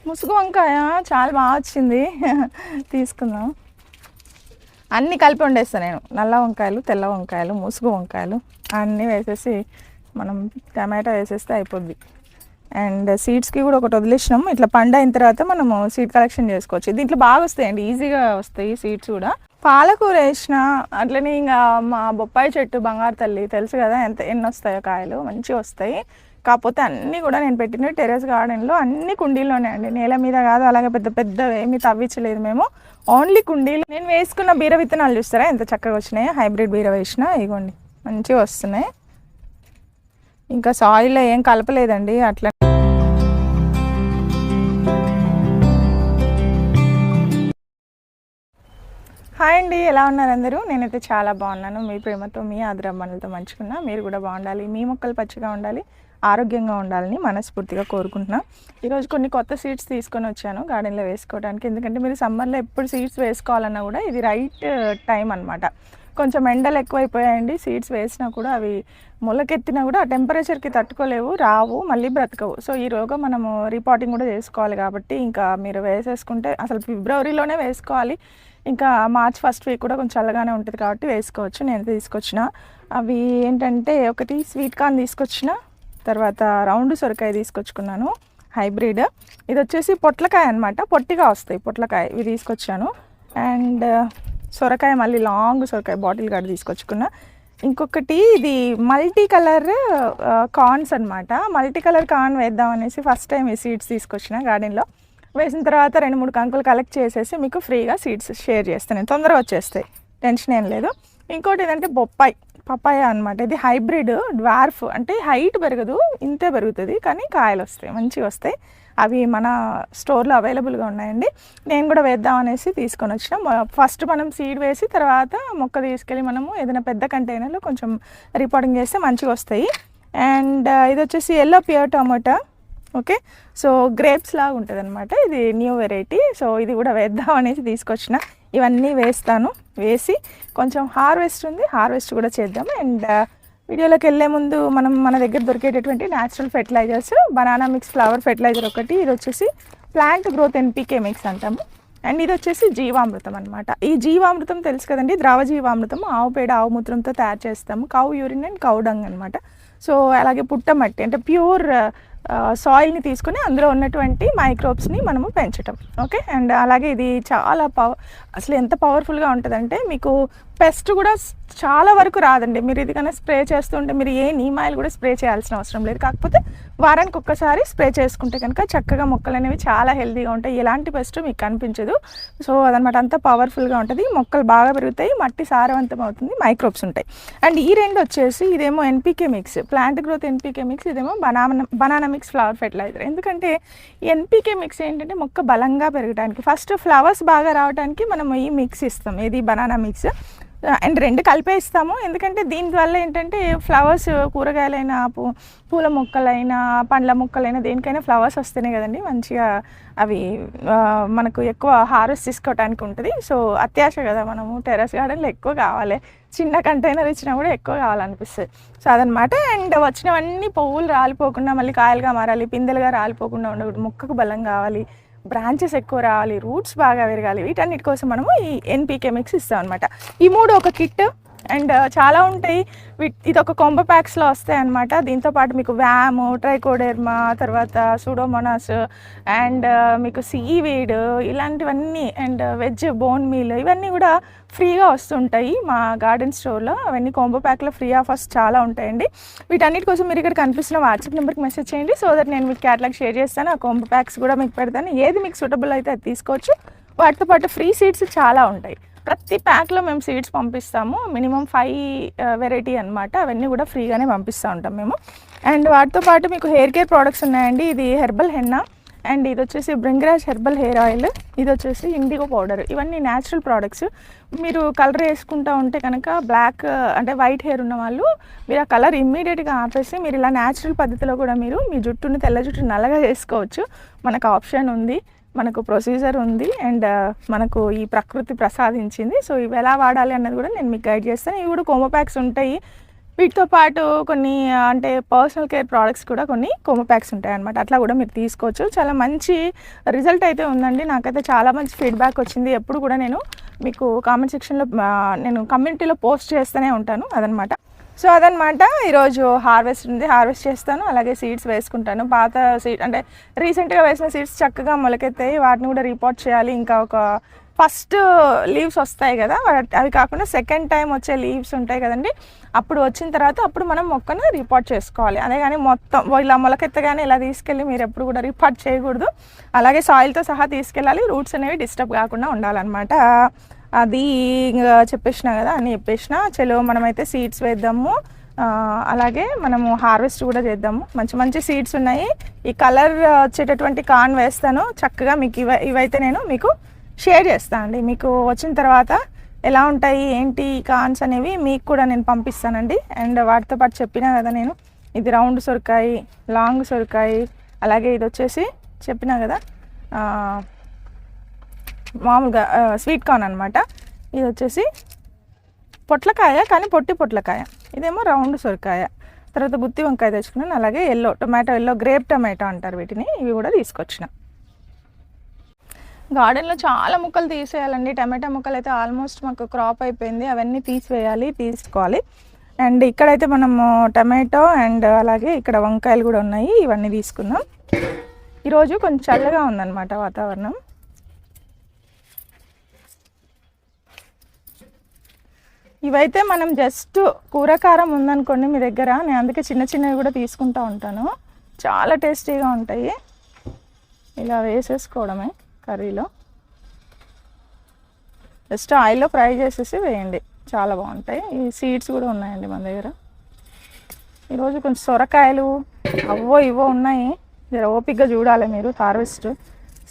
ముసుగు వంకాయ చాలా బాగా వచ్చింది. తీసుకుందాం. అన్నీ కలిపి వండేస్తాను నేను. నల్ల వంకాయలు, తెల్ల వంకాయలు, ముసుగు వంకాయలు అన్నీ వేసేసి మనం టమాటా వేసేస్తే అయిపోద్ది. అండ్ సీడ్స్కి కూడా ఒకటి వదిలేసినాం. ఇట్లా పండు అయిన తర్వాత మనము సీడ్ కలెక్షన్ చేసుకోవచ్చు. దీంట్లో బాగా వస్తాయండి, ఈజీగా వస్తాయి సీడ్స్ కూడా. పాలకూర వేసిన అట్లనే ఇంకా మా బొప్పాయి చెట్టు బంగారు తల్లి తెలుసు కదా, ఎన్ని వస్తాయో కాయలు, మంచిగా వస్తాయి. కాకపోతే అన్నీ కూడా నేను పెట్టిన టెర్రస్ గార్డెన్లో అన్ని కుండీల్లోనే అండి, నేల మీద కాదు. అలాగే పెద్ద పెద్ద ఏమీ తవ్వించలేదు మేము, ఓన్లీ కుండీలు. నేను వేసుకున్న బీర విత్తనాలు చూస్తారా ఎంత చక్కగా వచ్చినాయి. హైబ్రిడ్ బీర వేసిన, ఇగోండి మంచిగా వస్తున్నాయి. ఇంకా సాయిల్లో ఏం కలపలేదండి అట్లా. హాయ్ అండి, ఎలా ఉన్నారు అందరూ? నేనైతే చాలా బాగున్నాను. మీ ప్రేమతో, మీ ఆదరాభిమానులతో మంచుకున్నా. మీరు కూడా బాగుండాలి, మీ మొక్కలు పచ్చిగా ఉండాలి, ఆరోగ్యంగా ఉండాలని మనస్ఫూర్తిగా కోరుకుంటున్నాను. ఈరోజు కొన్ని కొత్త సీడ్స్ తీసుకొని వచ్చాను గార్డెన్లో వేసుకోవడానికి. ఎందుకంటే మీరు సమ్మర్లో ఎప్పుడు సీడ్స్ వేసుకోవాలన్నా కూడా ఇది రైట్ టైం అనమాట. కొంచెం ఎండలు ఎక్కువైపోయాయండి, సీడ్స్ వేసినా కూడా అవి మొలకెత్తినా కూడా ఆ టెంపరేచర్కి తట్టుకోలేవు, రావు, మళ్ళీ బ్రతకవు. సో ఈరోజు మనము రీపాటింగ్ కూడా చేసుకోవాలి కాబట్టి ఇంకా మీరు వేసేసుకుంటే అసలు ఫిబ్రవరిలోనే వేసుకోవాలి. ఇంకా మార్చ్ ఫస్ట్ వీక్ కూడా కొంచెం చల్లగానే ఉంటుంది కాబట్టి వేసుకోవచ్చు. నేను తీసుకొచ్చిన అవి ఏంటంటే, ఒకటి స్వీట్ కార్న్ తీసుకొచ్చిన, తర్వాత రౌండ్ సొరకాయ తీసుకొచ్చుకున్నాను హైబ్రిడ్. ఇది వచ్చేసి పొట్లకాయ అనమాట, పొట్టిగా వస్తాయి పొట్లకాయ, ఇవి తీసుకొచ్చాను. అండ్ సొరకాయ మళ్ళీ లాంగ్ సొరకాయ బాటిల్ గార్డ్ తీసుకొచ్చుకున్నా. ఇంకొకటి ఇది మల్టీ కలర్ కార్న్స్ అనమాట. మల్టీ కలర్ కార్న్ వేద్దాం అనేసి ఫస్ట్ టైం ఈ సీడ్స్ తీసుకొచ్చిన గార్డెన్లో. వేసిన తర్వాత 2-3 కంకులు కలెక్ట్ చేసేసి మీకు ఫ్రీగా సీడ్స్ షేర్ చేస్తాను. నేను తొందరగా వచ్చేస్తాయి, టెన్షన్ ఏం లేదు. ఇంకోటి ఏంటంటే పపాయ అనమాట. ఇది హైబ్రిడ్ డ్వార్ఫ్, అంటే హైట్ పెరగదు, ఇంతే పెరుగుతుంది కానీ కాయలు వస్తాయి, మంచిగా వస్తాయి. అవి మన స్టోర్లో అవైలబుల్గా ఉన్నాయండి. నేను కూడా వేద్దాం అనేసి తీసుకొని వచ్చిన. ఫస్ట్ మనం సీడ్ వేసి తర్వాత మొక్క తీసుకెళ్ళి మనము ఏదైనా పెద్ద కంటైనర్లో కొంచెం రిపోర్టింగ్ చేస్తే మంచిగా వస్తాయి. అండ్ ఇది వచ్చేసి ఎల్లో పియర్ టమాటా. ఓకే, సో గ్రేప్స్ లాగా ఉంటుంది అనమాట, ఇది న్యూ వెరైటీ. సో ఇది కూడా వేద్దాం అనేసి తీసుకొచ్చిన. ఇవన్నీ వేస్తాను, వేసి కొంచెం హార్వెస్ట్ ఉంది, హార్వెస్ట్ కూడా చేద్దాం. అండ్ వీడియోలోకి వెళ్ళే ముందు మన దగ్గర దొరికేటటువంటి natural fertilizers, banana mix flower fertilizer ఒకటి, ఇది వచ్చేసి ప్లాంట్ గ్రోత్ ఎన్పీకే మిక్స్ అంటాము. అండ్ ఇది వచ్చేసి జీవామృతం అనమాట. ఈ జీవామృతం తెలుసు కదండి, ద్రవ జీవామృతం, ఆవు పేడ ఆవు మూత్రంతో తయారు చేస్తాము. Cow urine and cow dung అనమాట. సో అలాగే పుట్టమట్టి అంటే ప్యూర్ సాయిల్ని తీసుకుని అందులో ఉన్నటువంటి మైక్రోబ్స్ని మనము పెంచటం. ఓకే, అండ్ అలాగే ఇది చాలా అసలు ఎంత పవర్ఫుల్గా ఉంటుందంటే మీకు పెస్ట్ కూడా చాలా వరకు రాదండి. మీరు ఇది కన్నా స్ప్రే చేస్తుంటే మీరు ఏ నీమ్ ఆయిల్ కూడా స్ప్రే చేయాల్సిన అవసరం లేదు. కాకపోతే వారానికి ఒక్కసారి స్ప్రే చేసుకుంటే కనుక చక్కగా మొక్కలు అనేవి చాలా హెల్తీగా ఉంటాయి, ఎలాంటి పెస్ట్ మీకు కనిపించదు. సో అదనమాట, అంత పవర్ఫుల్గా ఉంటుంది. మొక్కలు బాగా పెరుగుతాయి, మట్టి సారవంతం అవుతుంది, మైక్రోబ్స్ ఉంటాయి. అండ్ ఈ రెండు వచ్చేసి ఇదేమో NPK mix, plant growth NPK mix, ఇదేమో బనానా మిక్స్ ఫ్లవర్ ఫెర్టిలైజర్. ఎందుకంటే ఎన్పీకే మిక్స్ ఏంటంటే మొక్క బలంగా పెరగడానికి, ఫస్ట్ ఫ్లవర్స్ బాగా రావడానికి మనం ఈ మిక్స్ ఇస్తాం, ఇది బనానా మిక్స్. అండ్ రెండు కలిపే ఇస్తాము. ఎందుకంటే దీనివల్ల ఏంటంటే ఫ్లవర్స్, కూరగాయలైనా పూల మొక్కలైనా పండ్ల మొక్కలైనా దేనికైనా ఫ్లవర్స్ వస్తేనే కదండి మంచిగా అవి మనకు ఎక్కువ హార్వెస్ట్ తీసుకోవడానికి ఉంటుంది. సో అత్యాశ కదా, మనము టెర్రస్ గార్డెన్లో ఎక్కువ కావాలి, చిన్న కంటైనర్ ఇచ్చినా కూడా ఎక్కువ కావాలనిపిస్తుంది. సో అదనమాట. అండ్ వచ్చినవన్నీ పువ్వులు రాలిపోకుండా మళ్ళీ కాయలుగా మారాలి, పిందెలుగా రాలిపోకుండా ఉండకూడదు, మొక్కకు బలం కావాలి, బ్రాంచెస్ ఎక్కువ రావాలి, రూట్స్ బాగా పెరగాలి. వీటన్నిటి కోసం మనము ఈ ఎన్పీకే మిక్స్ ఇస్తాం అనమాట. ఈ 3 ఒక కిట్. అండ్ చాలా ఉంటాయి, ఇది ఒక కాంబో ప్యాక్స్లో వస్తాయి అనమాట. దీంతోపాటు మీకు వ్యామ్, ట్రైకోడెర్మా, తర్వాత సూడోమోనాస్, అండ్ మీకు సీవీడ్ ఇలాంటివన్నీ, అండ్ వెజ్ బోన్ మీల్, ఇవన్నీ కూడా ఫ్రీగా వస్తుంటాయి మా గార్డెన్ స్టోర్లో. అవన్నీ కాంబో ప్యాక్లో ఫ్రీ ఆఫర్స్ చాలా ఉంటాయండి. వీటన్నిటి కోసం మీరు ఇక్కడ కనిపిస్తున్న వాట్సాప్ నెంబర్కి మెసేజ్ చేయండి, సో దట్ నేను మీకు క్యాటలాగ్ షేర్ చేస్తాను. ఆ కాంబో ప్యాక్స్ కూడా మీకు పెడతాను, ఏది మీకు సూటబుల్ అయితే అది తీసుకోవచ్చు. వాటితో పాటు ఫ్రీ సీడ్స్ చాలా ఉంటాయి. ప్రతి ప్యాక్లో మేము సీడ్స్ పంపిస్తాము, మినిమం 5 వెరైటీ అనమాట. అవన్నీ కూడా ఫ్రీగానే పంపిస్తూ ఉంటాం మేము. అండ్ వాటితో పాటు మీకు హెయిర్ కేర్ ప్రోడక్ట్స్ ఉన్నాయండి. ఇది హెర్బల్ హెన్నా, అండ్ ఇది వచ్చేసి బ్రింగ్రాజ్ హెర్బల్ హెయిర్ ఆయిల్, ఇది వచ్చేసి ఇండిగో పౌడర్. ఇవన్నీ న్యాచురల్ ప్రోడక్ట్స్. మీరు కలర్ వేసుకుంటూ ఉంటే కనుక బ్లాక్ అంటే వైట్ హెయిర్ ఉన్న వాళ్ళు మీరు ఆ కలర్ ఇమ్మీడియట్గా ఆపేసి మీరు ఇలా న్యాచురల్ పద్ధతిలో కూడా మీరు మీ జుట్టుని, తెల్ల జుట్టు నల్లగా చేసుకోవచ్చు. మనకు ఆప్షన్ ఉంది, మనకు ప్రొసీజర్ ఉంది, అండ్ మనకు ఈ ప్రకృతి ప్రసాదించింది. సో ఇవి ఎలా వాడాలి అన్నది కూడా నేను మీకు గైడ్ చేస్తాను. ఇవి కూడా కోమో ప్యాక్స్ ఉంటాయి. వీటితో పాటు కొన్ని అంటే పర్సనల్ కేర్ ప్రోడక్ట్స్ కూడా కొన్ని కోమో ప్యాక్స్ ఉంటాయన్నమాట. అట్లా కూడా మీరు తీసుకోవచ్చు. చాలా మంచి రిజల్ట్ అయితే ఉందండి. నాకైతే చాలా మంచి ఫీడ్బ్యాక్ వచ్చింది. ఎప్పుడు కూడా నేను మీకు కామెంట్ సెక్షన్లో నేను కమ్యూనిటీలో పోస్ట్ చేస్తూనే ఉంటాను అదనమాట. సో అదనమాట ఈరోజు హార్వెస్ట్ ఉంది, హార్వెస్ట్ చేస్తాను. అలాగే సీడ్స్ వేసుకుంటాను. పాత సీడ్ అంటే రీసెంట్గా వేసిన సీడ్స్ చక్కగా మొలకెత్తాయి. వాటిని కూడా రిపోర్ట్ చేయాలి. ఇంకా ఒక ఫస్ట్ లీవ్స్ వస్తాయి కదా, అవి కాకుండా సెకండ్ టైం వచ్చే లీవ్స్ ఉంటాయి కదండి, అప్పుడు వచ్చిన తర్వాత అప్పుడు మనం మొక్కను రిపోర్ట్ చేసుకోవాలి. అదే కానీ మొత్తం ఇలా మొలకెత్తగానే ఇలా తీసుకెళ్ళి మీరు ఎప్పుడు కూడా రిపోర్ట్ చేయకూడదు. అలాగే సాయిల్తో సహా తీసుకెళ్ళాలి. రూట్స్ అనేవి డిస్టర్బ్ కాకుండా ఉండాలన్నమాట. అది చెప్పేసిన కదా, అన్నీ చెప్పేసిన. చలో మనమైతే సీడ్స్ వేద్దాము. అలాగే మనము హార్వెస్ట్ కూడా చేద్దాము. మంచి మంచి సీడ్స్ ఉన్నాయి. ఈ కలర్ వచ్చేటటువంటి కార్న్ వేస్తాను చక్కగా. మీకు ఇవైతే నేను మీకు షేర్ చేస్తాను అండి. మీకు వచ్చిన తర్వాత ఎలా ఉంటాయి ఏంటి కార్న్స్ అనేవి మీకు కూడా నేను పంపిస్తానండి. అండ్ వాటితో పాటు చెప్పినా కదా నేను, ఇది రౌండ్ సొరకాయ, లాంగ్ సొరకాయ, అలాగే ఇది వచ్చేసి చెప్పినా కదా మామూలుగా స్వీట్ కార్న్ అనమాట. ఇది వచ్చేసి పొట్లకాయ, కానీ పొట్టి పొట్లకాయ. ఇదేమో రౌండ్ సొరకాయ. తర్వాత గుత్తి వంకాయ తెచ్చుకున్నాను. అలాగే yellow tomato, yellow grape tomato అంటారు వీటిని. ఇవి కూడా తీసుకొచ్చిన. గార్డెన్లో చాలా ముక్కలు తీసేయాలండి. టమాటా ముక్కలు అయితే ఆల్మోస్ట్ మాకు క్రాప్ అయిపోయింది. అవన్నీ తీసుకోవాలి. అండ్ ఇక్కడైతే మనము టమాటో అండ్ అలాగే ఇక్కడ వంకాయలు కూడా ఉన్నాయి. ఇవన్నీ తీసుకుందాం. ఈరోజు కొంచెం చల్లగా ఉందన్నమాట వాతావరణం. ఇవైతే మనం జస్ట్ కూరకారం ఉందనుకోండి మీ దగ్గర, నేను అందుకే చిన్న చిన్నవి కూడా తీసుకుంటూ ఉంటాను. చాలా టేస్టీగా ఉంటాయి. ఇలా వేసేసుకోవడమే కర్రీలో. జస్ట్ ఆయిల్లో ఫ్రై చేసేసి వేయండి, చాలా బాగుంటాయి. ఈ సీడ్స్ కూడా ఉన్నాయండి మన దగ్గర. ఈరోజు కొంచెం సొరకాయలు అవో ఇవో ఉన్నాయి. జర ఓపికగా చూడాలి మీరు. హార్వెస్ట్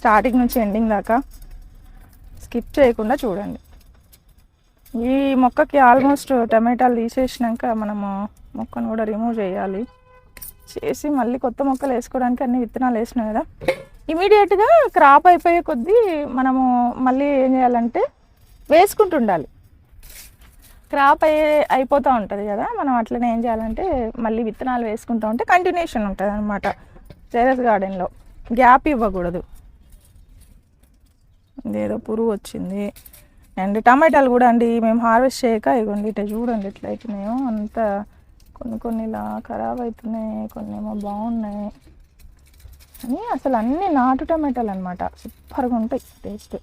స్టార్టింగ్ నుంచి ఎండింగ్ దాకా స్కిప్ చేయకుండా చూడండి. ఈ మొక్కకి ఆల్మోస్ట్ టమాటాలు తీసేసినాక మనము మొక్కను కూడా రిమూవ్ చేయాలి. చేసి మళ్ళీ కొత్త మొక్కలు వేసుకోవడానికి అన్ని విత్తనాలు వేసినాం కదా. ఇమీడియట్గా క్రాప్ అయిపోయే కొద్దీ మనము మళ్ళీ ఏం చేయాలంటే వేసుకుంటుండాలి. క్రాప్ అయిపోతూ ఉంటుంది కదా, మనం అట్లనే ఏం చేయాలంటే మళ్ళీ విత్తనాలు వేసుకుంటూ ఉంటే కంటిన్యూషన్ ఉంటుంది అనమాట. టెర్రస్ గార్డెన్లో గ్యాప్ ఇవ్వకూడదు. ఇదేదో పురుగు వచ్చింది. అండ్ టమాటాలు కూడా అండి మేము హార్వెస్ట్ చేయక ఇవ్వండి ఇట్లా చూడండి ఎట్లా అవుతున్నాయో. అంతా కొన్ని ఇలా ఖరాబ్ అవుతున్నాయి, కొన్ని ఏమో బాగున్నాయి. అని అసలు అన్నీ నాటు టమాటాలు అనమాట. సూపర్గా ఉంటాయి టేస్ట్.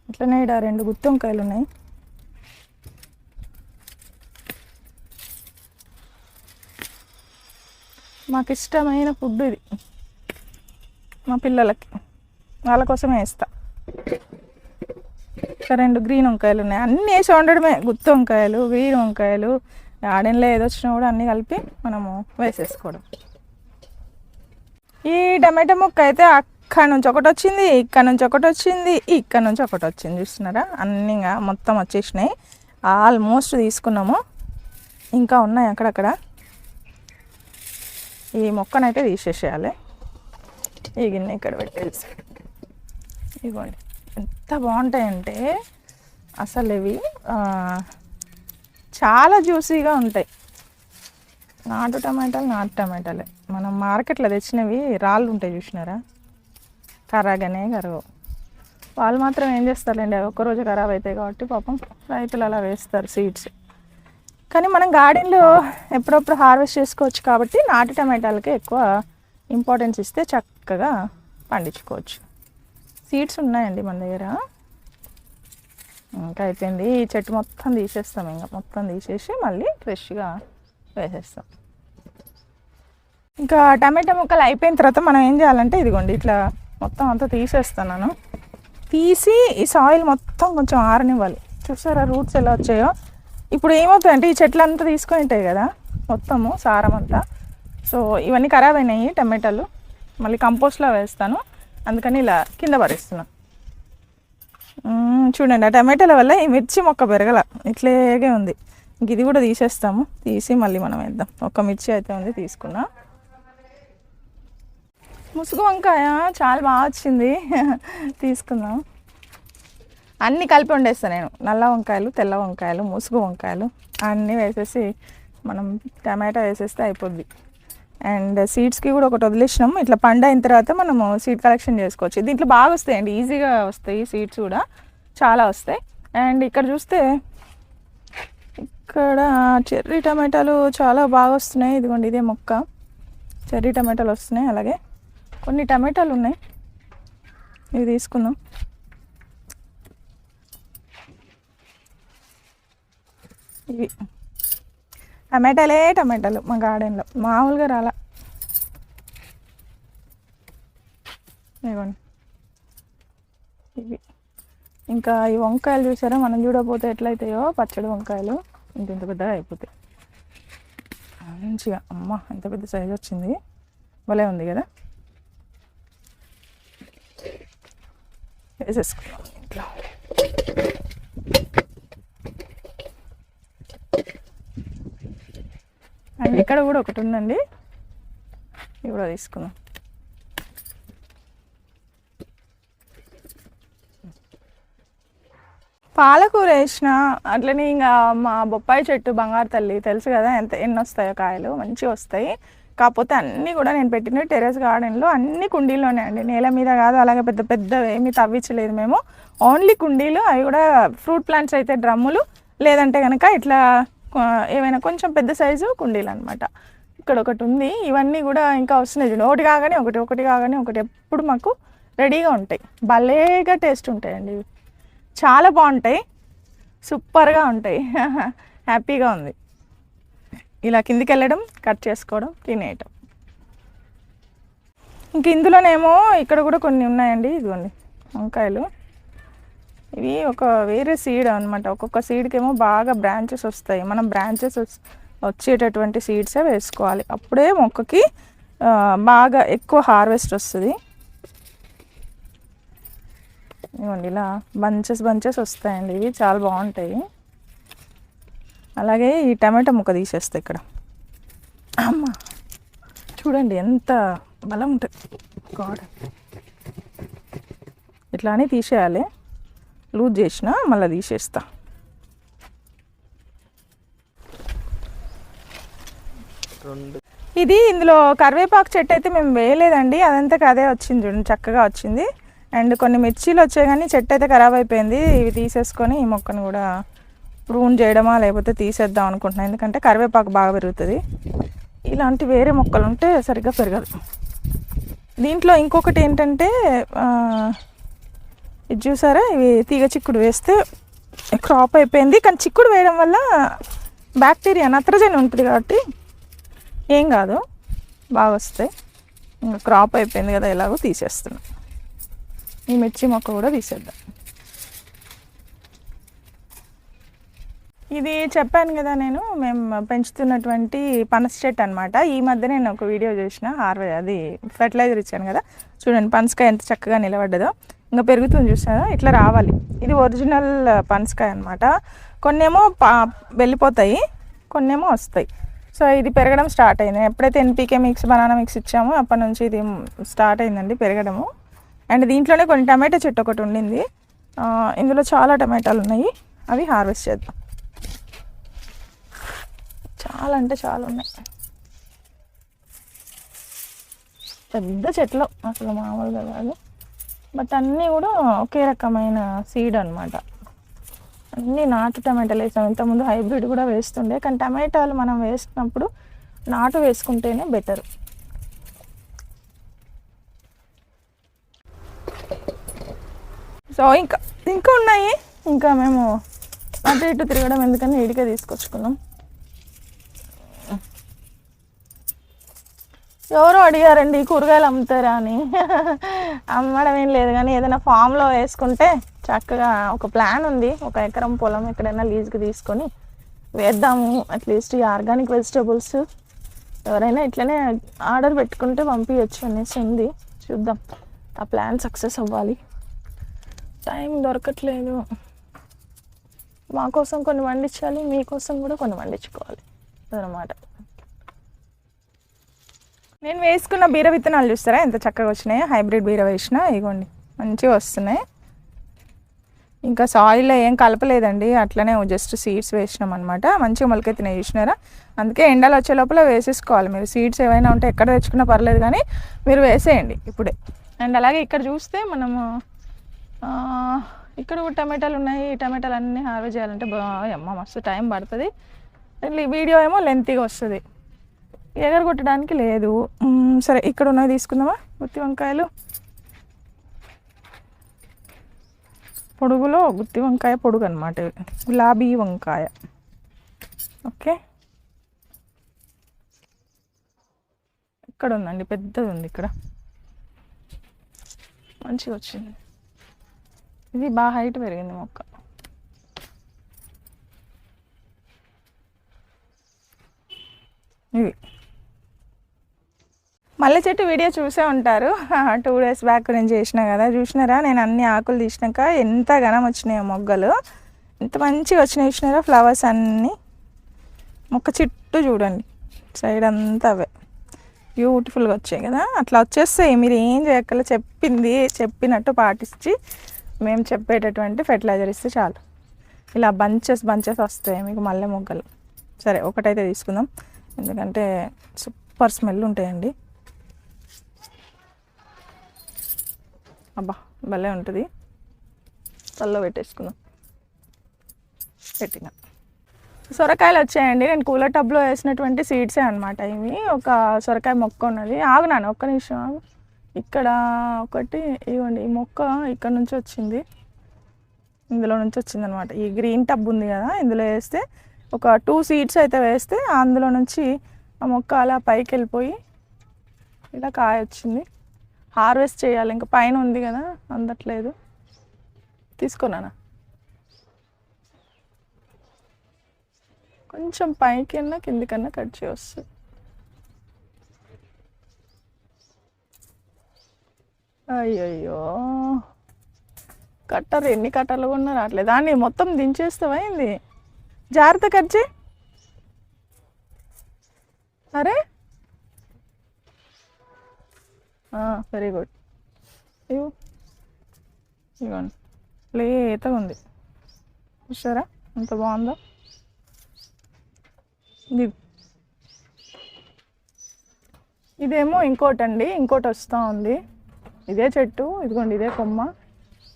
ఇట్లనే ఇక్కడ 2 గుత్తి వంకాయలు ఉన్నాయి. మాకు ఇష్టమైన ఫుడ్ ఇది. మా పిల్లలకి వాళ్ళ కోసమే వేస్తా. 2 గ్రీన్ వంకాయలు ఉన్నాయి. అన్నీ వేసి వండడమే. గుత్తి వంకాయలు, గ్రీన్ వంకాయలు, గార్డెన్లో ఏదో వచ్చినా కూడా అన్నీ కలిపి మనము వేసేసుకోవడం. ఈ టమాటా ముక్క అయితే అక్కడ నుంచి ఒకటి వచ్చింది, ఇక్కడ నుంచి ఒకటి వచ్చింది, ఇక్కడ నుంచి ఒకటి వచ్చింది. చూస్తున్నారా, అన్నీ మొత్తం వచ్చేసినాయి. ఆల్మోస్ట్ తీసుకున్నాము. ఇంకా ఉన్నాయి అక్కడక్కడ. ఈ మొక్కనైతే తీసేసేయాలి. ఈ గిన్నె ఇక్కడ పెట్టేసి ఇవ్వండి. ఎంత బాగుంటాయంటే అసలు ఇవి చాలా జ్యూసీగా ఉంటాయి. నాటు టమాటాలే. మనం మార్కెట్లో తెచ్చినవి రాళ్ళు ఉంటాయి చూసినారా, ఖరాగానే కరగవు. వాళ్ళు మాత్రం ఏం చేస్తారండి, ఒక్కరోజు ఖరాబ్ అవుతాయి కాబట్టి పాపం రైతులు అలా వేస్తారు సీడ్స్. కానీ మనం గార్డెన్లో ఎప్పుడప్పుడు హార్వెస్ట్ చేసుకోవచ్చు కాబట్టి నాటు టమాటాలకి ఎక్కువ ఇంపార్టెన్స్ ఇస్తే చక్కగా పండించుకోవచ్చు. సీడ్స్ ఉన్నాయండి మన దగ్గర. ఇంకా అయిపోయింది. ఈ చెట్టు మొత్తం తీసేస్తాం. ఇంకా మొత్తం తీసేసి మళ్ళీ ఫ్రెష్గా వేసేస్తాం. ఇంకా టమాటా ముక్కలు అయిపోయిన తర్వాత మనం ఏం చేయాలంటే ఇదిగోండి ఇట్లా మొత్తం అంతా తీసేస్తున్నాను. తీసి ఈ సాయిల్ మొత్తం కొంచెం ఆరనివ్వాలి. చూసారా రూట్స్ ఎలా వచ్చాయో. ఇప్పుడు ఏమవుతాయంటే ఈ చెట్లు అంతా తీసుకొని ఉంటాయి కదా మొత్తము సారం అంతా. సో ఇవన్నీ ఖరాబ్ అయినాయి టమాటాలు. మళ్ళీ కంపోస్ట్లో వేస్తాను, అందుకని ఇలా కింద పడేస్తున్నాను. చూడండి ఆ టమాటాల వల్ల ఈ మిర్చి మొక్క పెరగల, ఇట్లాగే ఉంది. ఇంక ఇది కూడా తీసేస్తాము. తీసి మళ్ళీ మనం వేద్దాం. ఒక మిర్చి అయితే ఉంది తీసుకున్నా. ముసుగు వంకాయ చాలా బాగా వచ్చింది, తీసుకుందాం. అన్నీ కలిపి వండేస్తాను నేను. నల్ల వంకాయలు, తెల్ల వంకాయలు, ముసుగు వంకాయలు అన్నీ వేసేసి మనం టమాటా వేసేస్తే అయిపోద్ది. అండ్ సీడ్స్కి కూడా ఒకటి వదిలేసినాం. ఇట్లా పండు అయిన తర్వాత మనము సీడ్ కలెక్షన్ చేసుకోవచ్చు. దీంట్లో బాగా వస్తాయండి, ఈజీగా వస్తాయి సీడ్స్ కూడా చాలా వస్తాయి. అండ్ ఇక్కడ చూస్తే ఇక్కడ చెర్రీ టమాటాలు చాలా బాగా వస్తున్నాయి. ఇదిగోండి ఇదే మొక్క చెర్రీ టమాటాలు వస్తున్నాయి. అలాగే కొన్ని టమాటాలు ఉన్నాయి, ఇవి తీసుకుందాం. ఇవి టమాటాలు మా గార్డెన్లో మామూలుగా రాలా. ఇవ్వండి ఇవి. ఇంకా ఈ వంకాయలు చూసారా, మనం చూడకపోతే ఎట్లయితాయో పచ్చడి వంకాయలు ఇంత పెద్దగా అయిపోతాయి మంచిగా. అమ్మ ఎంత పెద్ద సైజు వచ్చింది, భలే ఉంది కదా. వేసేసుకున్నాం ఇంట్లో. అండ్ ఇక్కడ కూడా ఒకటి ఉందండి, ఇది కూడా తీసుకుందాం. పాలకూర వేసిన అట్లనే ఇంకా మా బొప్పాయి చెట్టు బంగారు తల్లి తెలుసు కదా ఎన్ని వస్తాయో కాయలు, మంచిగా వస్తాయి. కాకపోతే అన్నీ కూడా నేను పెట్టిన టెర్రస్ గార్డెన్లో అన్ని కుండీల్లోనే అండి, నేల మీద కాదు. అలాగే పెద్ద పెద్ద ఏమీ తవ్వించలేదు మేము, ఓన్లీ కుండీలు. అవి కూడా ఫ్రూట్ ప్లాంట్స్ అయితే డ్రమ్ములు, లేదంటే కనుక ఇట్లా ఏమైనా కొంచెం పెద్ద సైజు కుండీలు అనమాట. ఇక్కడ ఒకటి ఉంది. ఇవన్నీ కూడా ఇంకా వస్తున్నాయి, ఒకటి కాగానే ఒకటి ఎప్పుడు మాకు రెడీగా ఉంటాయి. భలేగా టేస్ట్ ఉంటాయండి, చాలా బాగుంటాయి, సూపర్గా ఉంటాయి. హ్యాపీగా ఉంది. ఇలా కిందికి వెళ్ళడం, కట్ చేసుకోవడం, తినేయటం. ఇంక ఇందులోనేమో ఇక్కడ కూడా కొన్ని ఉన్నాయండి. ఇదిగోండి వంకాయలు. ఇవి ఒక వేరే సీడ్ అనమాట. ఒక్కొక్క సీడ్కి ఏమో బాగా బ్రాంచెస్ వస్తాయి. మనం బ్రాంచెస్ వచ్చేటటువంటి సీడ్సే వేసుకోవాలి, అప్పుడే మొక్కకి బాగా ఎక్కువ హార్వెస్ట్ వస్తుంది. ఇవ్వండి ఇలా బంచెస్ వస్తాయండి, ఇవి చాలా బాగుంటాయి. అలాగే ఈ టమాటా ముక్క తీసేస్తా ఇక్కడ. అమ్మ చూడండి ఎంత బలం ఉంటుంది. గాడ్ ఇట్లా అని తీసేయాలి, లూజ్ చేసిన మళ్ళీ తీసేస్తా. ఇది ఇందులో కరివేపాకు చెట్టు అయితే మేము వేయలేదండి, అదంతా అదే వచ్చింది చూడండి, చక్కగా వచ్చింది. అండ్ కొన్ని మిర్చీలు వచ్చాయి కానీ చెట్టు అయితే ఖరాబ్ అయిపోయింది. ఇవి తీసేసుకొని ఈ మొక్కను కూడా ప్రూన్ చేయడమా లేకపోతే తీసేద్దాం అనుకుంటున్నాను, ఎందుకంటే కరివేపాకు బాగా పెరుగుతుంది. ఇలాంటి వేరే మొక్కలు ఉంటే సరిగ్గా పెరగదు. దీంట్లో ఇంకొకటి ఏంటంటే ఇది చూసారా, ఇవి తీగ చిక్కుడు వేస్తే క్రాప్ అయిపోయింది. కానీ చిక్కుడు వేయడం వల్ల బ్యాక్టీరియా నత్రజని ఉంటుంది కాబట్టి ఏం కాదు, బాగా వస్తాయి. ఇంకా క్రాప్ అయిపోయింది కదా, ఎలాగో తీసేస్తున్నాం. ఈ మిర్చి మొక్క కూడా తీసేద్దాం. ఇది చెప్పాను కదా నేను, మేము పెంచుతున్నటువంటి పనస చెట్టు అనమాట. ఈ మధ్య నేను ఒక వీడియో చేసిన, అది ఫెర్టిలైజర్ ఇచ్చాను కదా, చూడండి పనసకాయ ఎంత చక్కగా నిలబడ్డదో. ఇంకా పెరుగుతుంది చూసారా, ఇట్లా రావాలి. ఇది ఒరిజినల్ పనసకాయ అనమాట. కొన్నేమో వెళ్ళిపోతాయి, కొన్నేమో వస్తాయి. సో ఇది పెరగడం స్టార్ట్ అయింది. ఎప్పుడైతే ఎన్పీకే మిక్స్, బనానా మిక్స్ ఇచ్చామో అప్పటి నుంచి ఇది స్టార్ట్ అయిందండి పెరగడము. అండ్ దీంట్లోనే కొన్ని టమాటా చెట్టు ఒకటి ఉండింది, ఇందులో చాలా టమాటాలు ఉన్నాయి, అవి హార్వెస్ట్ చేద్దాం. చాలా అంటే చాలా ఉన్నాయి, పెద్ద చెట్లు అసలు మామూలుగా కాదు. బట్ అన్నీ కూడా ఒకే రకమైన సీడ్ అనమాట. అన్నీ నాటు టమాటాలు వేసాం. ఇంతకుముందు హైబ్రిడ్ కూడా వేస్తుండే, కానీ టమాటాలు మనం వేసినప్పుడు నాటు వేసుకుంటేనే బెటర్. సో ఇంకా ఉన్నాయి. ఇంకా మేము అటు ఇటు తిరగడం ఎందుకని ఇడికే తీసుకొచ్చుకున్నాం. ఎవరో అడిగారండి కూరగాయలు అమ్ముతారా అని. అమ్మడం ఏం లేదు, కానీ ఏదైనా ఫామ్లో వేసుకుంటే చక్కగా ఒక ప్లాన్ ఉంది. 1 ఎకరం పొలం ఎక్కడైనా లీజ్కి తీసుకొని వేద్దాము, అట్లీస్ట్ ఈ ఆర్గానిక్ వెజిటేబుల్స్ ఎవరైనా ఇట్లనే ఆర్డర్ పెట్టుకుంటే పంపించచ్చు అనేసి ఉంది. చూద్దాం, ఆ ప్లాన్ సక్సెస్ అవ్వాలి. టైం దొరకట్లేదు. మా కోసం కొన్ని వండించాలి, మీకోసం కూడా కొన్ని వండించుకోవాలి అదనమాట. నేను వేసుకున్న బీర విత్తనాలు చూస్తారా ఎంత చక్కగా వచ్చినాయో. హైబ్రిడ్ బీర వేసిన, ఇగోండి మంచిగా వస్తున్నాయి. ఇంకా సాయిల్లో ఏం కలపలేదండి, అట్లనే జస్ట్ సీడ్స్ వేసినాం అనమాట. మంచిగా మొలకెత్తినాయి చూసినారా. అందుకే ఎండలు వచ్చే లోపల వేసేసుకోవాలి మీరు. సీడ్స్ ఏవైనా ఉంటే ఎక్కడ తెచ్చుకున్నా పర్లేదు కానీ మీరు వేసేయండి ఇప్పుడే. అండ్ అలాగే ఇక్కడ చూస్తే మనము ఇక్కడ కూడా టమాటాలు ఉన్నాయి. ఈ టమాటాలు అన్నీ హార్వెస్ట్ చేయాలంటే అమ్మ మస్తు టైం పడుతుంది. వీడియో ఏమో లెంతీగా వస్తుంది, ఎగరగొట్టడానికి లేదు. సరే ఇక్కడ ఉన్నవి తీసుకుందామా. గుత్తి వంకాయలు, పొడుగులో గుత్తి వంకాయ పొడుగు అనమాట, గులాబీ వంకాయ. ఓకే, ఇక్కడ ఉందండి, పెద్దది ఉంది ఇక్కడ, మంచిగా వచ్చింది. ఇది బాగా హైట్ పెరిగింది మొక్క. ఇది మల్లె చెట్టు వీడియో చూసే ఉంటారు, 2 days బ్యాక్ నేను చేసినా కదా, చూసినారా. నేను అన్ని ఆకులు తీసినాక ఎంత ఘనం వచ్చినాయో మొగ్గలు, ఎంత మంచిగా వచ్చినాయి చూసినారా. ఫ్లవర్స్ అన్నీ మొక్క చుట్టూ చూడండి, సైడ్ అంతా అవే బ్యూటిఫుల్గా వచ్చాయి కదా. అట్లా వచ్చేస్తాయి, మీరు ఏం చేయక్కల చెప్పినట్టు పాటించి మేము చెప్పేటటువంటి ఫెర్టిలైజర్ ఇస్తే చాలు. ఇలా బంచెస్ వస్తాయి మీకు మల్లె మొగ్గలు. సరే ఒకటైతే తీసుకుందాం, ఎందుకంటే సూపర్ స్మెల్ ఉంటాయండి. అబ్బా భలే ఉంటుంది. తల్లో పెట్టేసుకుందాం. పెట్టిన సొరకాయలు వచ్చాయండి. నేను కూలర్ టబ్లో వేసినటువంటి సీడ్సే అనమాట ఇవి. ఒక సొరకాయ మొక్క ఉన్నది. ఆగునాను ఒక్క నిమిషం ఆగు. ఇక్కడ ఒకటి ఇవ్వండి, ఈ మొక్క ఇక్కడ నుంచి వచ్చింది, ఇందులో నుంచి వచ్చింది అనమాట. ఈ గ్రీన్ టబ్ ఉంది కదా, ఇందులో వేస్తే ఒక 2 seeds అయితే వేస్తే అందులో నుంచి ఆ మొక్క అలా పైకి వెళ్ళిపోయి ఇలా కాయ వచ్చింది. హార్వెస్ట్ చేయాలి, ఇంకా పైన ఉంది కదా అందట్లేదు. తీసుకున్నానా కొంచెం పైకి అన్నా కిందికన్నా కట్ చేయొస్తుంది. అయ్యయ్యో, కట్టర్ ఎన్ని కట్టర్లు కూడా రావట్లేదు. దాన్ని మొత్తం దించేస్తావా ఏంది? జాగ్రత్త కట్ చేయి. అరే వెరీ గుడ్. ఇవ్వండి, లేతగా ఉంది చూసారా ఎంత బాగుందో. ఇదేమో ఇంకోటండి, ఇంకోటి వస్తూ ఉంది. ఇదే చెట్టు, ఇదిగోండి ఇదే కొమ్మ,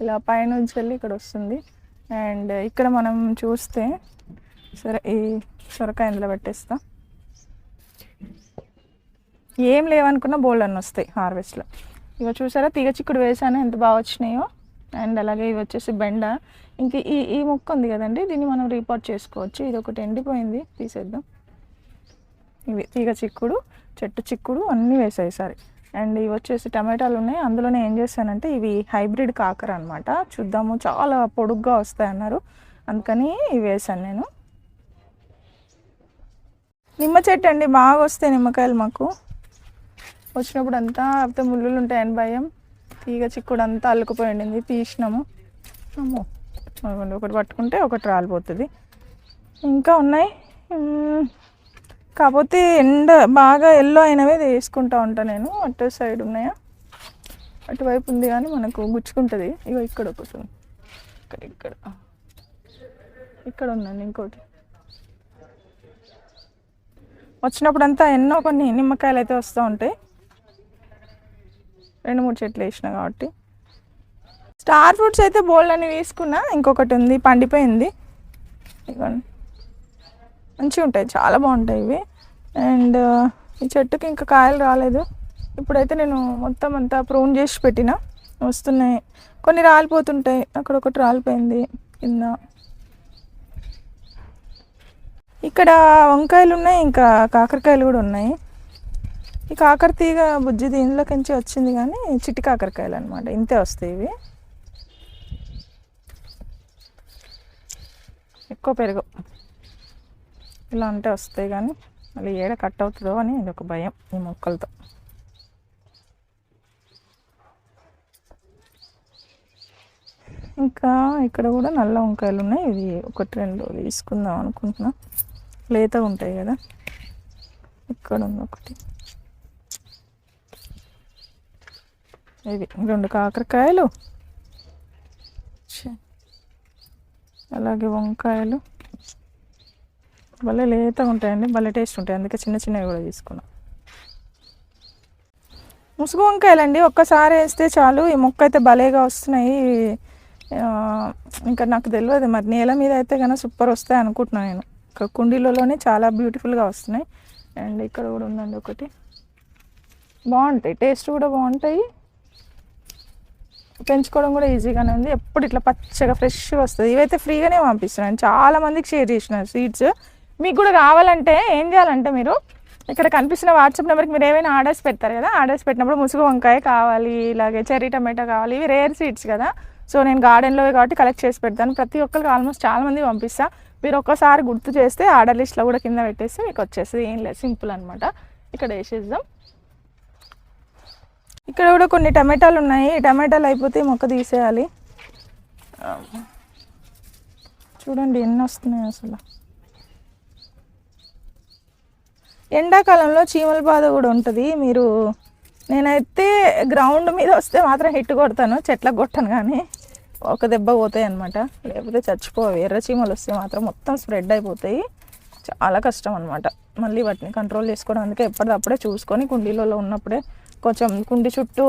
ఇలా పైనుంచి వెళ్ళి ఇక్కడ వస్తుంది. అండ్ ఇక్కడ మనం చూస్తే, సరే ఈ సొరకాయ ఇందులో పెట్టేస్తా. ఏం లేవనుకున్నా బోల్డ్ అన్నీ వస్తాయి హార్వెస్ట్లో. ఇవి చూసారా, తీగ చిక్కుడు వేసాను ఎంత బాగా వచ్చినాయో. అండ్ అలాగే ఇవి వచ్చేసి బెండ. ఇంక ఈ మొక్క ఉంది కదండి, దీన్ని మనం రీపాట్ చేసుకోవచ్చు. ఇది ఒకటి ఎండిపోయింది, తీసేద్దాం. ఇవి తీగ చిక్కుడు, చెట్టు చిక్కుడు అన్నీ వేసాయి సరే. అండ్ ఇవి వచ్చేసి టమాటాలు ఉన్నాయి. అందులోనే ఏం చేశానంటే ఇవి హైబ్రిడ్ కాకర అనమాట. చూద్దాము, చాలా పొడుగ్గా వస్తాయి అన్నారు, అందుకని ఇవి వేసాను నేను. నిమ్మ చెట్టు అండి, బాగా వస్తాయి నిమ్మకాయలు మాకు. వచ్చినప్పుడు అంతా అయితే ముళ్ళులు ఉంటాయని భయం. తీగ చిక్కుడు అంతా అల్లుకుపోయి ఉండింది, తీసినాము. అమ్మో, ఒకటి పట్టుకుంటే ఒకటి రాలిపోతుంది. ఇంకా ఉన్నాయి, కాకపోతే ఎండ బాగా ఎల్లో అయినవే తీసుకుంటూ ఉంటాను నేను. అటు సైడ్ ఉన్నాయా, అటువైపు ఉంది కానీ మనకు గుచ్చుకుంటుంది. ఇగో ఇక్కడ ఒకటి ఉంది, ఇక్కడ ఉందండి ఇంకోటి. వచ్చినప్పుడు అంతా ఎన్నో కొన్ని నిమ్మకాయలు అయితే వస్తూ ఉంటాయి. 2-3 చెట్లు వేసిన కాబట్టి. స్టార్ ఫ్రూట్స్ అయితే బోల్డ్ అని వేసుకున్నా. ఇంకొకటి ఉంది, పండిపోయింది. ఇవ్వండి, మంచిగా ఉంటాయి, చాలా బాగుంటాయి ఇవి. అండ్ ఈ చెట్టుకి ఇంకా కాయలు రాలేదు. ఇప్పుడైతే నేను మొత్తం అంతా ప్రూన్ చేసి పెట్టిన, వస్తున్నాయి. కొన్ని రాలిపోతుంటాయి, అక్కడ ఒకటి రాలిపోయింది కింద. ఇక్కడ వంకాయలు ఉన్నాయి, ఇంకా కాకరకాయలు కూడా ఉన్నాయి. ఈ కాకర తీగ బుజ్జి దీనిలోకించి వచ్చింది కానీ చిట్టి కాకరకాయలు అనమాట, ఇంతే వస్తాయి ఇవి. ఎక్కువ పెరుగు ఇలా ఉంటే వస్తాయి కానీ మళ్ళీ ఏడ కట్ అవుతుందో అని ఇది ఒక భయం ఈ మొక్కలతో. ఇంకా ఇక్కడ కూడా నల్ల వంకాయలు ఉన్నాయి. ఇది 1-2 తీసుకుందాం అనుకుంటున్నా, లేతగా ఉంటాయి కదా. ఇక్కడ ఉంది ఒకటి, ఇవి 2 కాకరకాయలు. అలాగే వంకాయలు భలే లేతగా ఉంటాయండి, భలే టేస్ట్ ఉంటాయి, అందుకే చిన్న చిన్నవి కూడా తీసుకున్నాం. ముసుగు వంకాయలండి, ఒక్కసారి వేస్తే చాలు. ఈ మొక్క అయితే భలేగా వస్తున్నాయి. ఇంకా నాకు తెలియదు మరి, నేల మీద అయితే కన్నా సూపర్ వస్తాయి అనుకుంటున్నాను నేను. ఇక్కడ కుండీలలోనే చాలా బ్యూటిఫుల్గా వస్తున్నాయి. అండ్ ఇక్కడ కూడా ఉందండి ఒకటి, బాగుంటాయి, టేస్ట్ కూడా బాగుంటాయి, పెంచుకోవడం కూడా ఈజీగానే ఉంది. ఎప్పుడు ఇట్లా పచ్చగా ఫ్రెష్గా వస్తుంది. ఇవైతే ఫ్రీగానే పంపిస్తున్నాను, చాలామందికి షేర్ చేసినారు సీడ్స్. మీకు కూడా కావాలంటే ఏం చేయాలంటే, మీరు ఇక్కడ కనిపిస్తున్న వాట్సాప్ నెంబర్కి మీరు ఏమైనా ఆర్డర్స్ పెడతారు కదా, ఆర్డర్స్ పెట్టినప్పుడు ముసుగు వంకాయ కావాలి, ఇలాగే చెర్రీ టమాటో కావాలి, ఇవి రేర్ సీడ్స్ కదా. సో నేను గార్డెన్లో కాబట్టి కలెక్ట్ చేసి పెడతాను. ప్రతి ఒక్కరికి ఆల్మోస్ట్ చాలామంది పంపిస్తాను. మీరు ఒక్కసారి గుర్తు చేస్తే ఆర్డర్ లిస్ట్లో కూడా కింద పెట్టేస్తే మీకు వచ్చేస్తుంది. ఏం లేదు, సింపుల్ అనమాట. ఇక్కడ వేసేద్దాం. ఇక్కడ కూడా కొన్ని టమాటాలు ఉన్నాయి. టమాటాలు అయిపోతే మొక్క తీసేయాలి. చూడండి ఎన్ని వస్తున్నాయి అసలు. ఎండాకాలంలో చీమల బాధ కూడా ఉంటుంది. నేనైతే గ్రౌండ్ మీద వస్తే మాత్రం హిట్ కొడతాను, చెట్లకు కొట్టాను, కానీ ఒక దెబ్బ పోతాయి అనమాట, లేకపోతే చచ్చిపోవు. ఎర్ర చీమలు వస్తే మాత్రం మొత్తం స్ప్రెడ్ అయిపోతాయి, చాలా కష్టం అనమాట మళ్ళీ వాటిని కంట్రోల్ చేసుకోవడం. అందుకే ఎప్పటికప్పుడే చూసుకొని కుండీలలో ఉన్నప్పుడే కొంచెం కుండీ చుట్టూ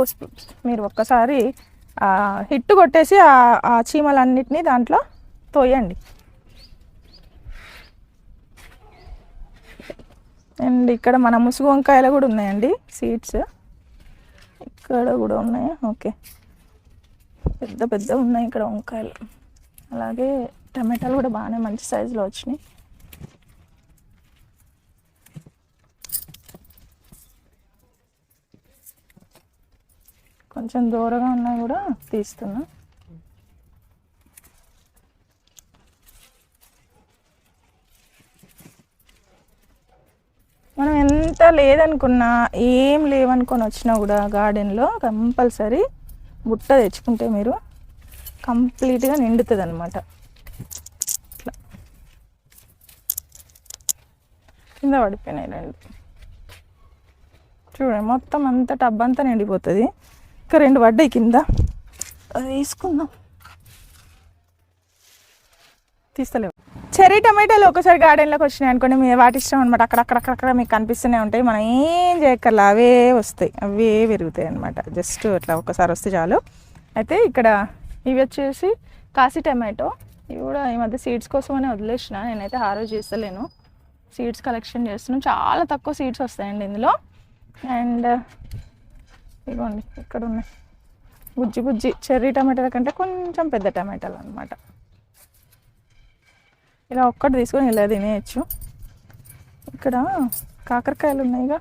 మీరు ఒక్కసారి హిట్ కొట్టేసి ఆ చీమలన్నిటినీ దాంట్లో తోయండి. అండ్ ఇక్కడ మన ముసుగు వంకాయలు కూడా ఉన్నాయండి సీడ్స్, ఇక్కడ కూడా ఉన్నాయి. ఓకే, పెద్ద పెద్ద ఉన్నాయి ఇక్కడ వంకాయలు. అలాగే టమాటాలు కూడా బాగానే మంచి సైజులో వచ్చినాయి. కొంచెం దూరంగా ఉన్నా కూడా తీస్తున్నా. మనం ఎంత లేదనుకున్నా, ఏం లేవనుకొని వచ్చినా కూడా గార్డెన్లో కంపల్సరీ బుట్ట తెచ్చుకుంటే మీరు కంప్లీట్గా నిండుతుంది అనమాట. ఇట్లా కింద పడిపోయినాయి రెండు, చూడండి మొత్తం అంతా టబ్ అంతా నిండిపోతుంది. ఇంకా రెండు పడ్డాయి కింద, అది తీసుకుందాం. తీస్తలేవు. చెర్రీ టమాటాలు ఒకసారి గార్డెన్లోకి వచ్చినాయి అనుకోండి, మీరు వాటి ఇష్టం అనమాట, అక్కడక్కడ మీకు కనిపిస్తూనే ఉంటాయి. మనం ఏం చేయక్కర్లా, అవే వస్తాయి, అవే పెరుగుతాయి అనమాట. జస్ట్ అట్లా ఒకసారి వస్తే చాలు. అయితే ఇక్కడ ఇవి వచ్చేసి కాశీ టమాటో, ఇవి కూడా ఈ మధ్య సీడ్స్ కోసమనే వదిలేసిన, నేనైతే హార్వెస్ట్ చేస్తలేను, సీడ్స్ కలెక్షన్ చేస్తున్నాను. చాలా తక్కువ సీడ్స్ వస్తాయండి ఇందులో. అండ్ ఇదిగోండి ఇక్కడ ఉన్నాయి బుజ్జి బుజ్జి చెర్రీ టమాటాల కంటే కొంచెం పెద్ద టమాటాలు అనమాట. ఇలా ఒక్కటి తీసుకొని ఇలా తినేయచ్చు. ఇక్కడ కాకరకాయలు ఉన్నాయిగా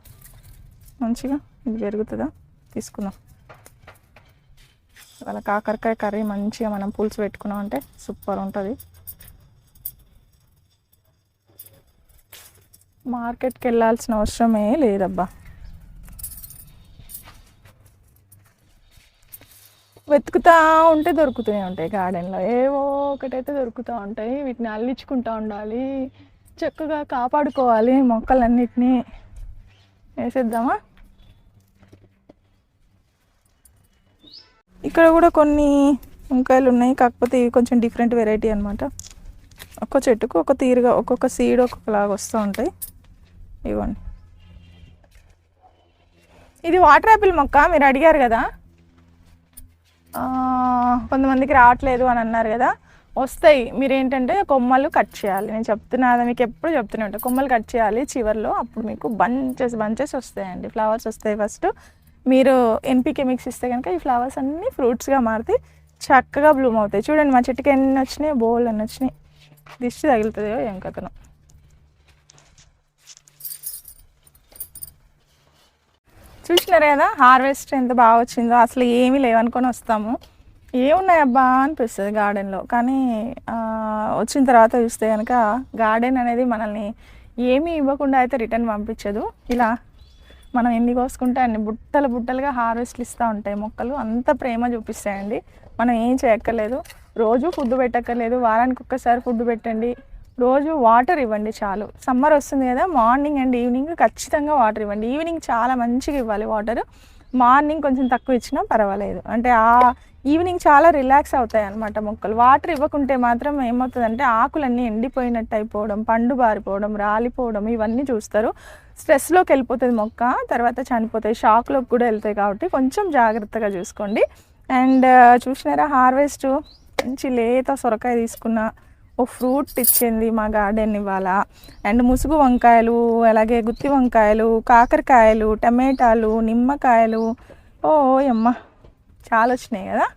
మంచిగా, ఇది పెరుగుతుందా, తీసుకుందాం. అలా కాకరకాయ కర్రీ మంచిగా మనం పులుసు పెట్టుకున్నాం అంటే సూపర్ ఉంటుంది. మార్కెట్కి వెళ్ళాల్సిన అవసరమే లేదబ్బా, వెతుకుతూ ఉంటే దొరుకుతూనే ఉంటాయి గార్డెన్లో, ఏవో ఒకటైతే దొరుకుతూ ఉంటాయి. వీటిని అల్లించుకుంటూ ఉండాలి, చక్కగా కాపాడుకోవాలి మొక్కలన్నిటినీ. వేసేద్దామా. ఇక్కడ కూడా కొన్ని వంకాయలు ఉన్నాయి, కాకపోతే ఇవి కొంచెం డిఫరెంట్ వెరైటీ అనమాట. ఒక్క చెట్టుకు ఒక తీరుగా ఒక్కొక్క సీడ్ ఒక్కొక్కలాగా వస్తూ ఉంటాయి. ఇవ్వండి, ఇది వాటర్ యాపిల్ మొక్క, మీరు అడిగారు కదా, కొంతమందికి రావట్లేదు అని అన్నారు కదా. వస్తాయి, మీరు ఏంటంటే కొమ్మలు కట్ చేయాలి. నేను చెప్తున్నా కదా, మీకు ఎప్పుడు చెప్తూనే ఉంటాను, కొమ్మలు కట్ చేయాలి చివర్లో, అప్పుడు మీకు బంచెస్ వస్తాయండి, ఫ్లవర్స్ వస్తాయి. ఫస్ట్ మీరు ఎన్పికే మిక్స్ ఇస్తే కనుక ఈ ఫ్లవర్స్ అన్నీ ఫ్రూట్స్గా మారితే చక్కగా బ్లూమ్ అవుతాయి. చూడండి మా చెట్టుకి ఎన్ని వచ్చినాయి, బోల్ అన్ని వచ్చినాయి. దిష్టి తగులుతుందో ఏం కథను. చూసినారు కదా హార్వెస్ట్ ఎంత బాగా వచ్చిందో. అసలు ఏమీ లేవనుకొని వస్తాము, ఏమున్నాయి అబ్బా అనిపిస్తుంది గార్డెన్లో. కానీ వచ్చిన తర్వాత చూస్తే కనుక గార్డెన్ అనేది మనల్ని ఏమీ ఇవ్వకుండా అయితే రిటర్న్ పంపించదు. ఇలా మనం ఎన్ని కోసుకుంటే అన్ని బుట్టలుగా హార్వెస్ట్లు ఇస్తూ ఉంటాయి మొక్కలు. అంత ప్రేమ చూపిస్తాయండి. మనం ఏం చేయక్కర్లేదు, రోజు ఫుడ్ పెట్టక్కర్లేదు, వారానికి ఒక్కసారి ఫుడ్ పెట్టండి, రోజు వాటర్ ఇవ్వండి చాలు. సమ్మర్ వస్తుంది కదా, మార్నింగ్ అండ్ ఈవినింగ్ ఖచ్చితంగా వాటర్ ఇవ్వండి. ఈవినింగ్ చాలా మంచిగా ఇవ్వాలి వాటర్, మార్నింగ్ కొంచెం తక్కువ ఇచ్చినా పర్వాలేదు. అంటే ఈవినింగ్ చాలా రిలాక్స్ అవుతాయి అన్నమాట మొక్కలు. వాటర్ ఇవ్వకుంటే మాత్రం ఏమవుతుందంటే ఆకులన్నీ ఎండిపోయినట్టు అయిపోవడం, పండు బారిపోవడం, రాలిపోవడం ఇవన్నీ చూస్తారు. స్ట్రెస్లోకి వెళ్ళిపోతుంది మొక్క, తర్వాత చనిపోతాయి, షాక్లోకి కూడా వెళ్తాయి. కాబట్టి కొంచెం జాగ్రత్తగా చూసుకోండి. అండ్ చూసినారా హార్వెస్ట్ మంచి లేత సొరకాయ తీసుకున్న, ఓ ఫ్రూట్ ఇచ్చింది మా గార్డెన్ ఇవాళ. అండ్ ముసుగు వంకాయలు, అలాగే గుత్తి వంకాయలు, కాకరకాయలు, టమాటాలు, నిమ్మకాయలు, ఓ అమ్మ చాలా వచ్చినాయి కదా.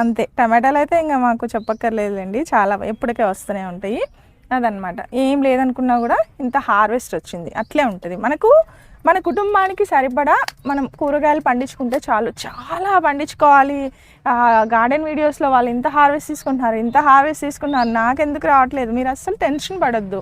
అంతే, టమాటాలు అయితే ఇంకా మాకు చెప్పక్కర్లేదులేండి, చాలా ఎప్పటికే వస్తూనే ఉంటాయి. అదనమాట, ఏం లేదనుకున్నా కూడా ఇంత హార్వెస్ట్ వచ్చింది. అట్లే ఉంటుంది మనకు. మన కుటుంబానికి సరిపడా మనం కూరగాయలు పండించుకుంటే చాలు. చాలా పండించుకోవాలి. గార్డెన్ వీడియోస్లో వాళ్ళు ఇంత హార్వెస్ట్ తీసుకుంటున్నారు, నాకెందుకు రావట్లేదు, మీరు అస్సలు టెన్షన్ పడొద్దు.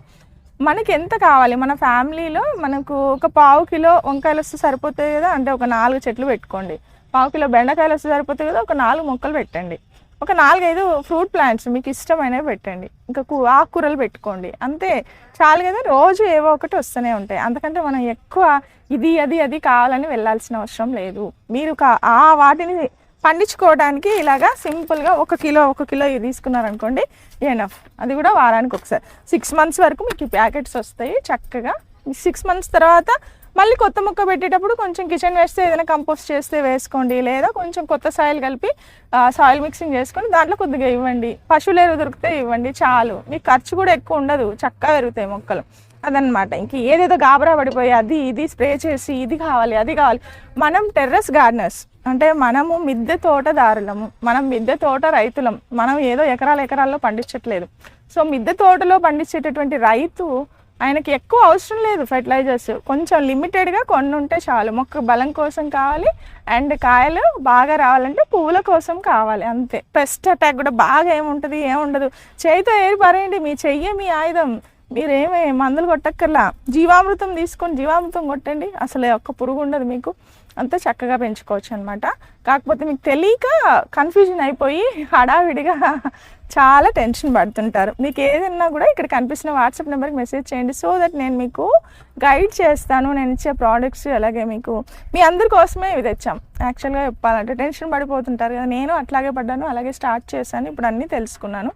మనకి ఎంత కావాలి, మన ఫ్యామిలీలో మనకు ఒక 1/2 కిలో వంకాయలు వస్తే సరిపోతాయి కదా, అంటే ఒక 4 చెట్లు పెట్టుకోండి. 1/2 కిలో బెండకాయలు వస్తే సరిపోతాయి కదా, ఒక 4 మొక్కలు పెట్టండి. ఒక 4-5 ఫ్రూట్ ప్లాంట్స్ మీకు ఇష్టమైనవి పెట్టండి. ఇంకా ఆకుకూరలు పెట్టుకోండి, అంతే చాలు కదా. రోజు ఏవో ఒకటి వస్తూనే ఉంటాయి. అంతకంటే మనం ఎక్కువ అది కావాలని వెళ్ళాల్సిన అవసరం లేదు. మీరు వాటిని పండించుకోవడానికి ఇలాగా సింపుల్గా 1 కిలో ఇది తీసుకున్నారనుకోండి, ఎనఫ్. అది కూడా వారానికి ఒకసారి. 6 మంత్స్ వరకు మీకు ఈ ప్యాకెట్స్ వస్తాయి చక్కగా. 6 మంత్స్ తర్వాత మళ్ళీ కొత్త మొక్క పెట్టేటప్పుడు కొంచెం కిచెన్ వేస్తే ఏదైనా కంపోస్ట్ చేస్తే వేసుకోండి, లేదా కొంచెం కొత్త సాయిల్ కలిపి సాయిల్ మిక్సింగ్ చేసుకొని దాంట్లో కొద్దిగా ఇవ్వండి. పశువులు ఎరువు దొరికితే ఇవ్వండి, చాలు. మీకు ఖర్చు కూడా ఎక్కువ ఉండదు, చక్కగా పెరుగుతాయి మొక్కలు. అదనమాట. ఇంక ఏదేదో గాబరా పడిపోయి ఇది స్ప్రే చేసి ఇది కావాలి అది కావాలి. మనం టెర్రస్ గార్డెనర్స్, అంటే మనము మిద్దె తోటదారులము, మనం మిద్దె తోట రైతులం. మనం ఏదో ఎకరాల్లో పండించట్లేదు. సో మిద్దె తోటలో పండించేటటువంటి రైతు, ఆయనకి ఎక్కువ అవసరం లేదు ఫెర్టిలైజర్స్, కొంచెం లిమిటెడ్గా కొన్ని ఉంటే చాలు. మొక్క బలం కోసం కావాలి, అండ్ కాయలు బాగా రావాలంటే పువ్వుల కోసం కావాలి, అంతే. పెస్ట్ అటాక్ కూడా బాగా ఏముండదు. చేయితో ఏరి పారేయండి, మీ చెయ్యే మీ ఆయుధం. మీరేమి మందులు కొట్టక్కర్లా, జీవామృతం తీసుకొని జీవామృతం కొట్టండి, అసలు ఒక్క పురుగు ఉండదు మీకు. అంతా చక్కగా పెంచుకోవచ్చు అనమాట. కాకపోతే మీకు తెలియక కన్ఫ్యూజన్ అయిపోయి హడావిడిగా చాలా టెన్షన్ పడుతుంటారు. మీకు ఏదన్నా కూడా ఇక్కడ కనిపిస్తున్న వాట్సాప్ నెంబర్కి మెసేజ్ చేయండి, సో దట్ నేను మీకు గైడ్ చేస్తాను. నేను ఇచ్చే ప్రోడక్ట్స్ అలాగే మీకు మీ అందరి కోసమే ఇవి తెచ్చాం. యాక్చువల్గా చెప్పాలంటే టెన్షన్ పడిపోతుంటారు కదా, నేను అట్లాగే పడ్డాను, అలాగే స్టార్ట్ చేశాను. ఇప్పుడు అన్నీ తెలుసుకున్నాను,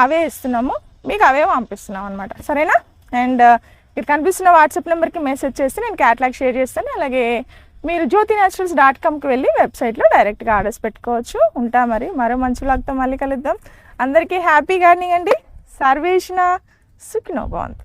అవే ఇస్తున్నాము మీకు, అవే పంపిస్తున్నాం అనమాట, సరేనా. అండ్ ఇక్కడ కనిపిస్తున్న వాట్సాప్ నెంబర్కి మెసేజ్ చేస్తే నేను క్యాటలాగ్ షేర్ చేస్తాను. అలాగే మీరు jyotinaturals.comకి వెళ్ళి వెబ్సైట్లో డైరెక్ట్గా ఆర్డర్స్ పెట్టుకోవచ్చు. ఉంటా మరి, మరో మంచి వ్లాగ్తో మళ్ళీ కలుద్దాం. అందరికీ హ్యాపీ గార్డెనింగ్ అండి. సర్వేషణ సుఖినో భవంతు.